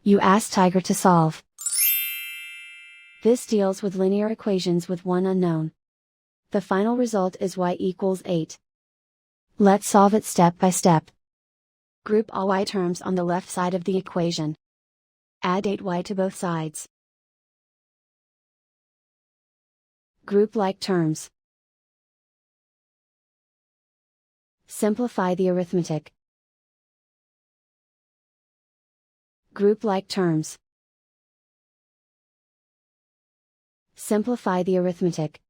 You ask Tiger to solve. This deals with linear equations with one unknown. The final result is y equals 8. Let's solve it step by step. Group all y terms on the left side of the equation. Add 8y to both sides. Group like terms. Simplify the arithmetic. Group like terms. Simplify the arithmetic.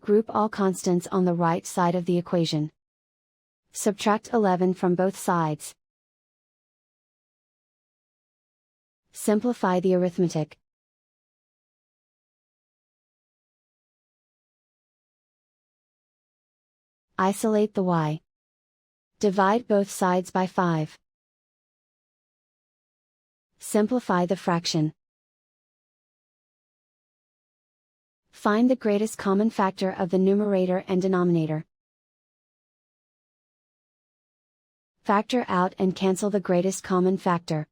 Group all constants on the right side of the equation. Subtract 11 from both sides. Simplify the arithmetic. Isolate the y. Divide both sides by 5. Simplify the fraction. Find the greatest common factor of the numerator and denominator. Factor out and cancel the greatest common factor.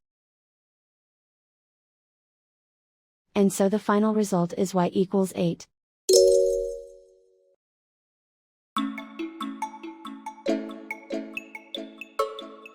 And so the final result is y equals 8.